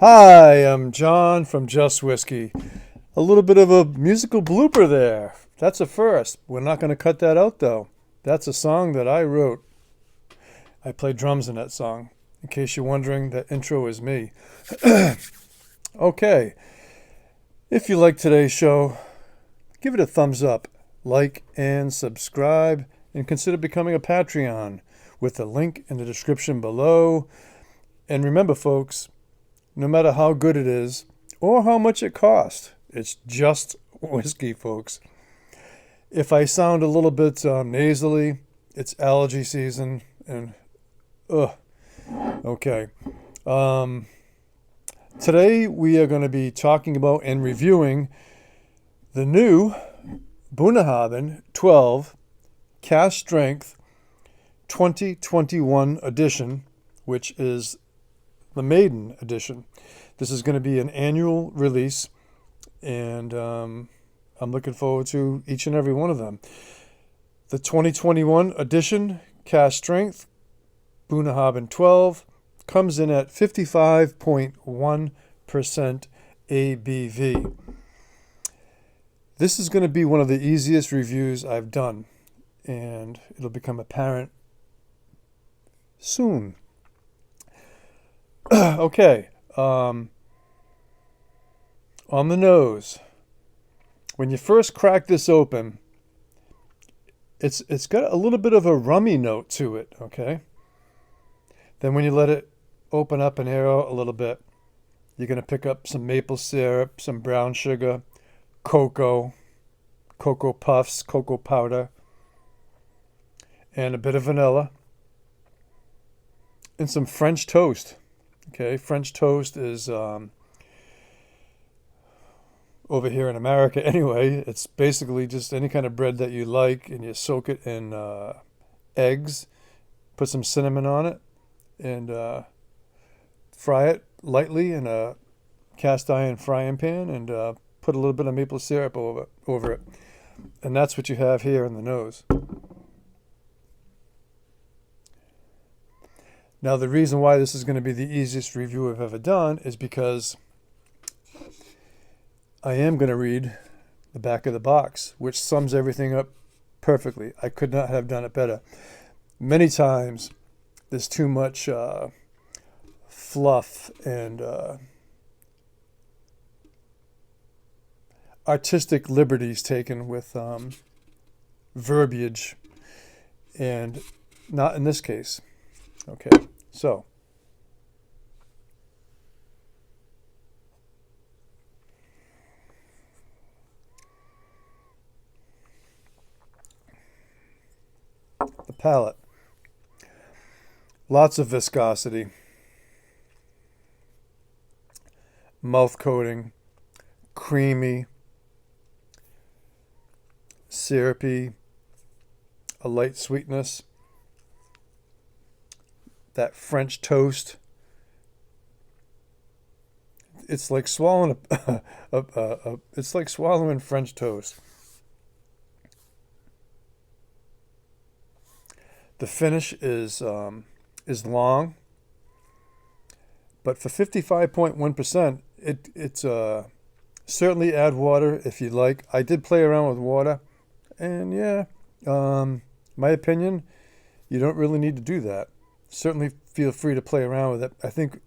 Hi, I'm John from Just Whiskey. A little bit of a musical blooper there. That's a first. We're not going to cut that out though. That's a song that I wrote. I play drums in that song. In case you're wondering, that intro is me. Okay. If you like today's show, give it a thumbs up, like and subscribe, and consider becoming a Patreon with the link in the description below. And remember, folks, no matter how good it is or how much it costs, it's just whiskey, folks. If I sound a little bit nasally, it's allergy season, and okay. Today we are going to be talking about and reviewing the new Bunnahabhain 12 Cask Strength 2021 edition, which is the maiden edition. This is going to be an annual release, and I'm looking forward to each and every one of them. The 2021 edition Cask Strength Bunnahabhain 12 comes in at 55.1% ABV. This is going to be one of the easiest reviews I've done, and it'll become apparent soon. Okay, on the nose, when you first crack this open, it's got a little bit of a rummy note to it, okay? Then when you let it open up and air out a little bit, you're going to pick up some maple syrup, some brown sugar, cocoa puffs, cocoa powder, and a bit of vanilla, and some French toast. Okay, French toast is, over here in America anyway, it's basically just any kind of bread that you like, and you soak it in eggs, put some cinnamon on it, and fry it lightly in a cast iron frying pan, and put a little bit of maple syrup over it. And that's what you have here in the nose. Now, the reason why this is going to be the easiest review I've ever done is because I am going to read the back of the box, which sums everything up perfectly. I could not have done it better. Many times, there's too much fluff and artistic liberties taken with verbiage, and not in this case. Okay, so the palate, lots of viscosity, mouth coating, creamy, syrupy, a light sweetness. That French toast, it's like swallowing it's like swallowing French toast. The finish is long, but for 55.1%, it's certainly add water if you like. I did play around with water, and yeah, my opinion, you don't really need to do that. Certainly feel free to play around with it. I think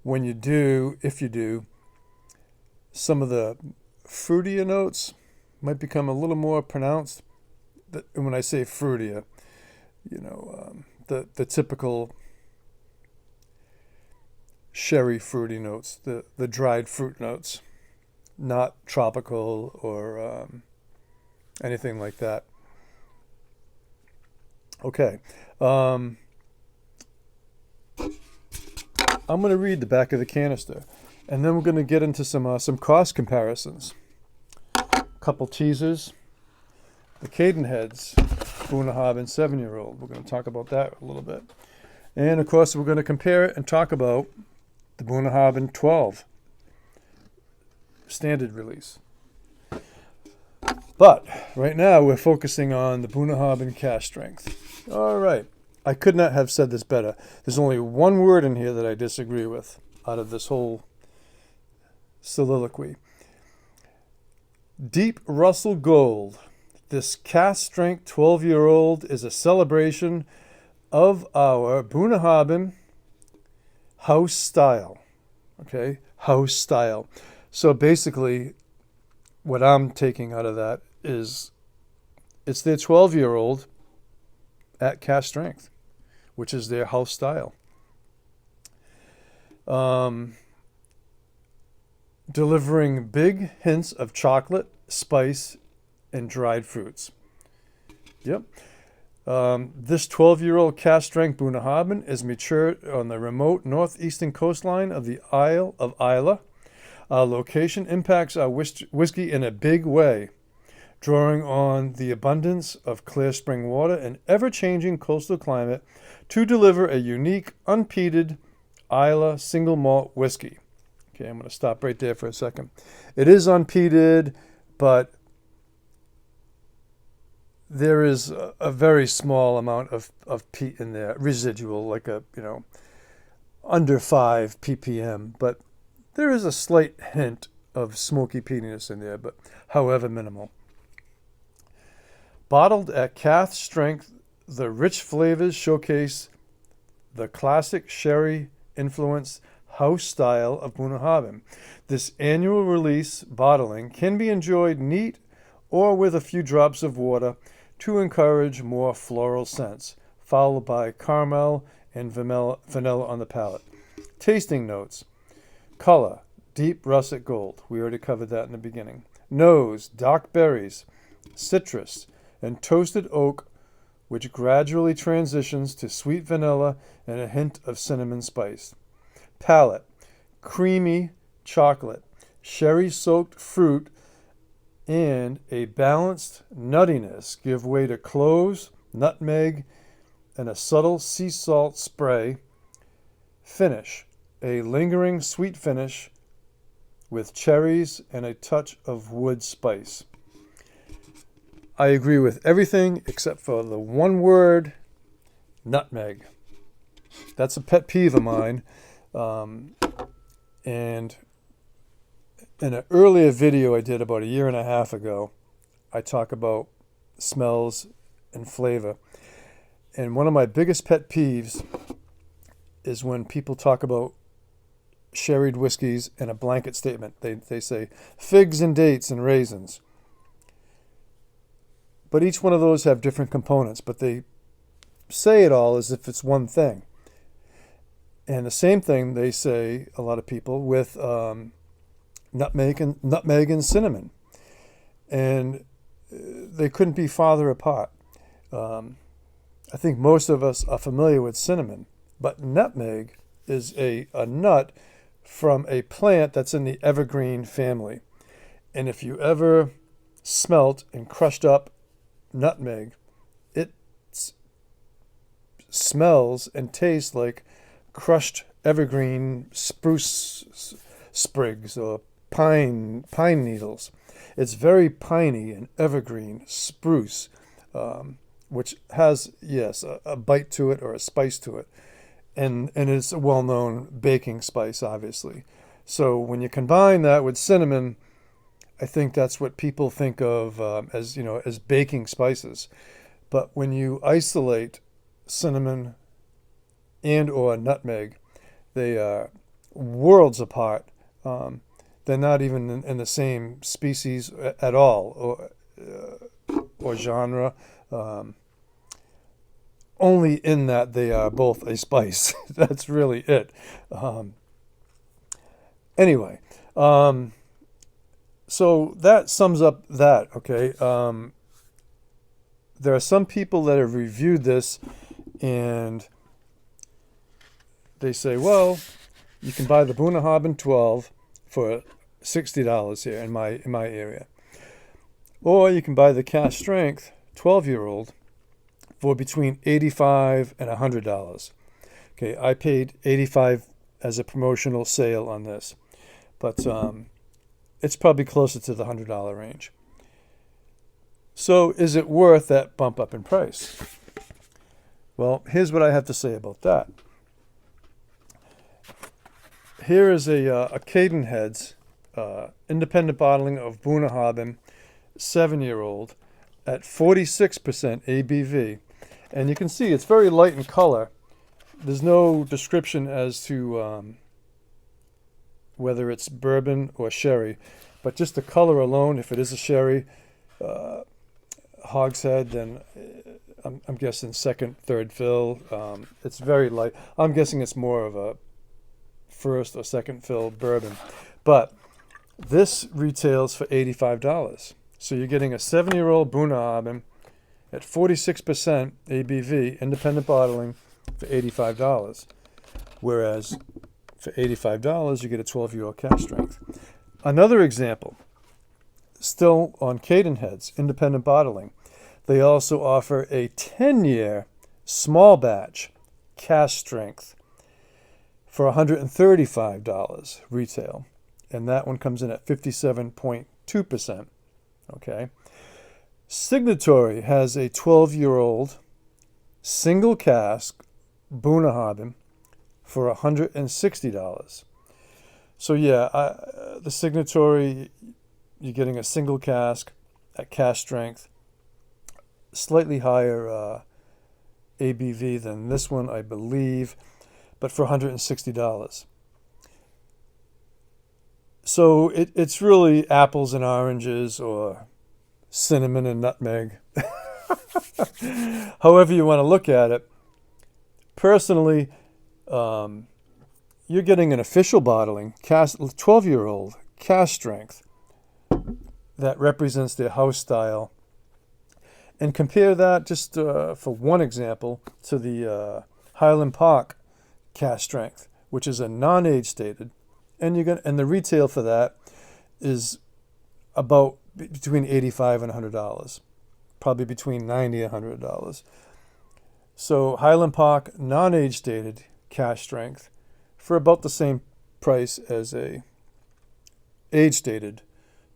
when you do, if you do, some of the fruitier notes might become a little more pronounced. And when I say fruitier, the typical sherry fruity notes, the dried fruit notes, not tropical or anything like that. Okay. I'm going to read the back of the canister, and then we're going to get into some cost comparisons. A couple teasers. The Cadenheads Bunnahabhain 7-year-old. We're going to talk about that a little bit. And, of course, we're going to compare it and talk about the Bunnahabhain 12 standard release. But right now we're focusing on the Bunnahabhain Cask Strength. All right. I could not have said this better. There's only one word in here that I disagree with out of this whole soliloquy. Deep Russell Gold. This cask strength 12-year-old is a celebration of our Bunnahabhain house style. Okay, house style. So basically, what I'm taking out of that is it's their 12-year-old at cask strength, which is their house style. Delivering big hints of chocolate, spice, and dried fruits. Yep. This 12-year-old cask strength Bunnahabhain is matured on the remote northeastern coastline of the Isle of Islay. Our location impacts our whiskey in a big way, drawing on the abundance of clear spring water and ever-changing coastal climate to deliver a unique, unpeated Islay single malt whiskey. Okay, I'm going to stop right there for a second. It is unpeated, but there is a very small amount of peat in there, residual, like under 5 ppm. But there is a slight hint of smoky peatiness in there, but however minimal. Bottled at cask strength, the rich flavors showcase the classic sherry-influenced house style of Bunnahabhain. This annual release bottling can be enjoyed neat or with a few drops of water to encourage more floral scents, followed by caramel and vanilla on the palate. Tasting notes. Color, deep russet gold. We already covered that in the beginning. Nose, dark berries, citrus, and toasted oak, which gradually transitions to sweet vanilla and a hint of cinnamon spice. Palate, creamy chocolate, sherry-soaked fruit, and a balanced nuttiness give way to cloves, nutmeg, and a subtle sea salt spray. Finish, a lingering sweet finish with cherries and a touch of wood spice. I agree with everything except for the one word, nutmeg. That's a pet peeve of mine. And in an earlier video I did about 1.5 years ago, I talk about smells and flavor. And one of my biggest pet peeves is when people talk about sherried whiskeys in a blanket statement. They say figs and dates and raisins. But each one of those have different components, but they say it all as if it's one thing. And the same thing they say, a lot of people, with nutmeg and cinnamon. And they couldn't be farther apart. I think most of us are familiar with cinnamon, but nutmeg is a nut from a plant that's in the evergreen family. And if you ever smelt and crushed up nutmeg, it smells and tastes like crushed evergreen spruce sprigs or pine needles. It's very piney and evergreen spruce, which has, yes, a bite to it or a spice to it. And it's a well-known baking spice, obviously. So when you combine that with cinnamon, I think that's what people think of as baking spices. But when you isolate cinnamon and or nutmeg, they are worlds apart. They're not even in the same species at all or genre. Only in that they are both a spice. That's really it. Anyway, so that sums up that, okay? There are some people that have reviewed this and they say, well, you can buy the Bunnahabhain 12 for $60 here in my area. Or you can buy the cask strength 12-year-old for between $85 and $100. Okay, I paid $85 as a promotional sale on this, but it's probably closer to the $100 range. So is it worth that bump up in price? Well, here's what I have to say about that. Here is a Cadenhead's independent bottling of Bunnahabhain 7-year-old at 46% ABV. And you can see it's very light in color. There's no description as to whether it's bourbon or sherry, but just the color alone, if it is a sherry hogshead, then I'm guessing second, third fill. It's very light. I'm guessing it's more of a first or second fill bourbon. But this retails for $85. So you're getting a 7-year-old Bunnahabhain at 46% ABV, independent bottling, for $85. Whereas for $85, you get a 12-year-old cask strength. Another example, still on Cadenhead's independent bottling, they also offer a 10-year small batch cask strength for $135 retail. And that one comes in at 57.2%. Okay. Signatory has a 12-year-old single cask Bunnahabhain for $160. So yeah, the Signatory, you're getting a single cask at cask strength, slightly higher ABV than this one, I believe, but for $160. So it's really apples and oranges, or cinnamon and nutmeg. However you want to look at it. Personally, you're getting an official bottling, 12-year-old cask strength that represents their house style. And compare that, just for one example, to the Highland Park cask strength, which is a non-age stated. And the retail for that is about between $85 and $100, probably between $90 and $100. So Highland Park non-age stated cask strength for about the same price as a age stated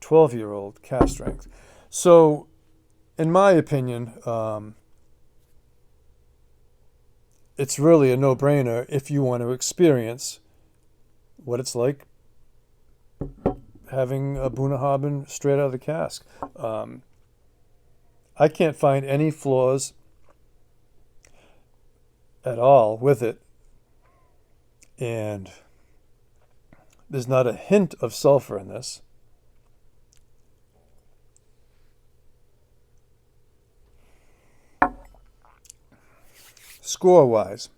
12-year-old cask strength. So, in my opinion, it's really a no-brainer if you want to experience what it's like having a Bunnahabhain straight out of the cask. I can't find any flaws at all with it, and there's not a hint of sulfur in this. Score-wise,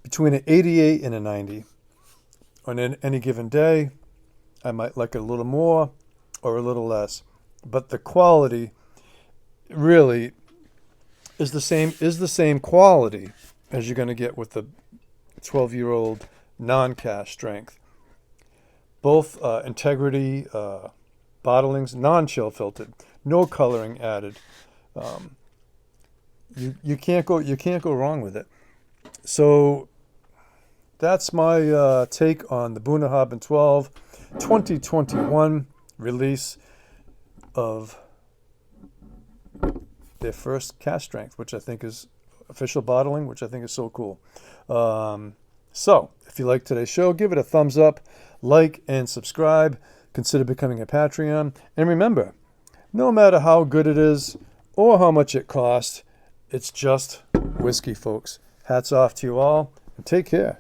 between an 88 and a 90. On any given day, I might like it a little more or a little less, but the quality really is the same quality as you're going to get with the 12-year-old non-cask strength. Both integrity bottlings, non-chill filtered, no coloring added. You can't go wrong with it. So that's my take on the Bunnahabhain 12 2021 release of their first cask strength, which I think is official bottling, which I think is so cool. So if you like today's show, give it a thumbs up, like, and subscribe. Consider becoming a Patreon. And remember, no matter how good it is or how much it costs, it's just whiskey, folks. Hats off to you all, and take care.